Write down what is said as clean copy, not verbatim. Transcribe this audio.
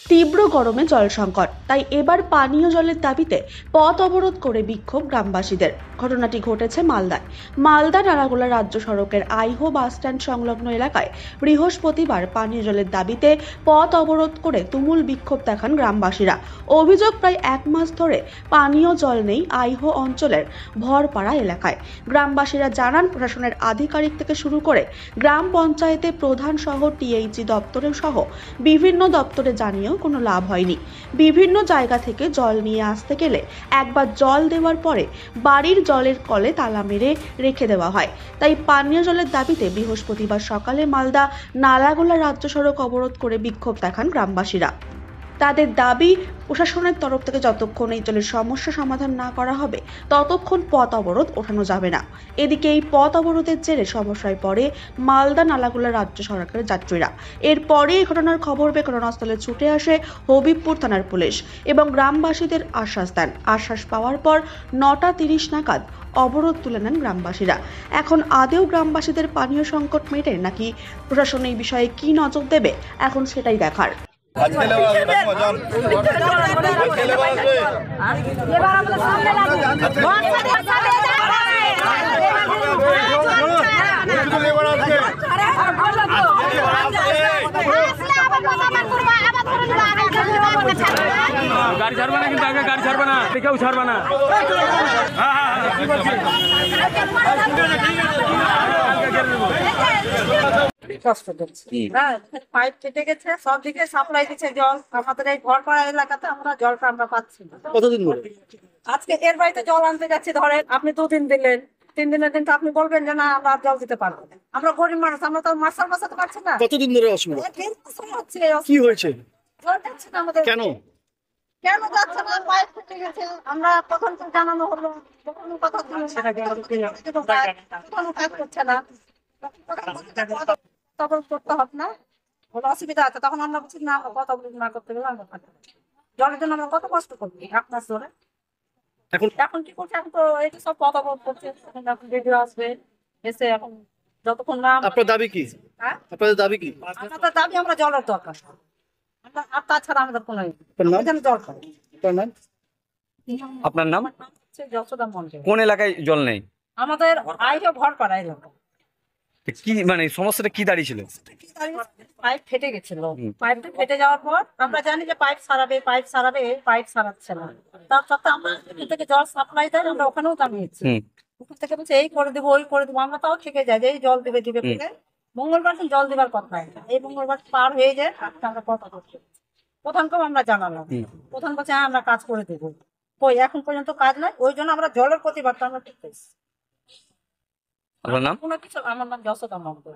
তীব্র গরমে জল সংকট, তাই এবার পানীয় জলের দাবিতে পথ অবরোধ করে বিক্ষোভ গ্রামবাসীদের। ঘটনাটি ঘটেছে মালদায়। মালদা নালাগোলা রাজ্য সড়কের আইহো বাসস্ট্যান্ড সংলগ্ন এলাকায় বৃহস্পতিবার পানীয় জলের দাবিতে পথ অবরোধ করে তুমুল বিক্ষোভ দেখান গ্রামবাসীরা। অভিযোগ, প্রায় এক মাস ধরে পানীয় জল নেই আইহো অঞ্চলের ভরপাড়া এলাকায়। গ্রামবাসীরা জানান, প্রশাসনের আধিকারিক থেকে শুরু করে গ্রাম পঞ্চায়েতে প্রধান সহ টিএইচি দপ্তরে সহ বিভিন্ন দপ্তরে জানিয়েও কোনো লাভ হয়নি। বিভিন্ন জায়গা থেকে জল নিয়ে আসতে গেলে একবার জল দেওয়ার পরে বাড়ির জলের কলে তালা মেরে রেখে দেওয়া হয়। তাই পানীয় জলের দাবিতে বৃহস্পতিবার সকালে মালদা নালাগোলা রাজ্য সড়ক অবরোধ করে বিক্ষোভ দেখান গ্রামবাসীরা। তাদের দাবি, প্রশাসনের তরফ থেকে যতক্ষণ এই জলের সমস্যা সমাধান না করা হবে ততক্ষণ পথ অবরোধ ওঠানো যাবে না। এদিকে এই পথ অবরোধের জেরে সমস্যায় পড়ে মালদা নালাগোলা রাজ্য সড়কের যাত্রীরা। এরপরে এই ঘটনার খবর পেয়ে ঘটনাস্থলে ছুটে আসে হবিবপুর থানার পুলিশ এবং গ্রামবাসীদের আশ্বাস দেন। আশ্বাস পাওয়ার পর 9:30 নাগাদ অবরোধ তুলে নেন গ্রামবাসীরা। এখন আদেও গ্রামবাসীদের পানীয় সংকট মেটে নাকি প্রশাসন এই বিষয়ে কি নজর দেবে, এখন সেটাই দেখার। গাড়ি ছাড়বে না, কিন্তু আগে গাড়ি ছাড়বে না, কেউ ছাড়বে না। পাইপ কেটে গেছে, সব দিকে সাপ্লাই দিচ্ছে জল। আমাদের এই ভরপাড়া এলাকাতে আমরা জলটা আমরা পাচ্ছি না। কতদিন ধরে? আজকে এর বাড়িতে জল আনতে যাচ্ছি, ধরেন আপনি 2 দিন দিলেন, 3 দিনের দিন তো আপনি বলবেন যে না আমরা জল দিতে পারবো না। আমরা গরিব মানুষ, আমরা তো মাসাল বাঁচাতে পারছি না। কতদিন ধরে অসুবিধা? কি হয়েছে? জল যাচ্ছে না আমাদের। কেন কেন যাচ্ছে না? পাইপ কেটে গেছে। আমরা প্রথম তো জানানো হলো, কোনো কথা শুনছে না, কোনো কাজ করছে না। তখন করতে হবে না, কোনো অসুবিধা আছে। তখন আমরা বলছি না, আমরা কথা বলি না, করতে গেলে আমরা জলের জন্য আমরা কত কষ্ট করবি আপনার ধরে। এখন কি করছে? এখন তো এই সব কথা করছে, এখন রেডিও আসবে, এসে এখন যতক্ষণ না। আপনার দাবি কি? হ্যাঁ, আপনাদের দাবি কি? আমাদের দাবি আমরা জলের দরকার, আমরা আর তাছাড়া আমাদের কোনো জল পাই। আপনার নাম? যশোদা মন্ডল। কোন এলাকায় জল নেই? আমাদের আইহো ভরপাড়া এলাকা। কি মানে সমস্যাটা কি দাঁড়িয়েছিল? পাইপ ফেটে গেছিল। পাইপটা ফেটে যাওয়ার পর আমরা জানি যে পাইপ সারাবে, পাইপ সারাচ্ছে না। তার সত্ত্বেও আমরা এখান থেকে জল সাপ্লাই দেয়, আমরা ওখানেও জানিয়েছি। ওখান থেকে বলছে এই করে দেবো, ওই করে দেবো। আমরা তাও থেকে যাই যে এই জল দিবে বলে। মঙ্গলবার দিন জল দেবার কথা, এই মঙ্গলবার পার হয়ে যায়, আজকে আমরা কথা করছি। প্রধানকেও আমরা জানালাম, প্রধান বলছে হ্যাঁ আমরা কাজ করে দেবো। কই এখন পর্যন্ত কাজ নাই, ওই জন্য আমরা জলের প্রতিবাদটা আমরা ঠিক পেয়েছি। আপনার নাম? কোনো কিছু। আমার নাম যশোদা মন্ডল।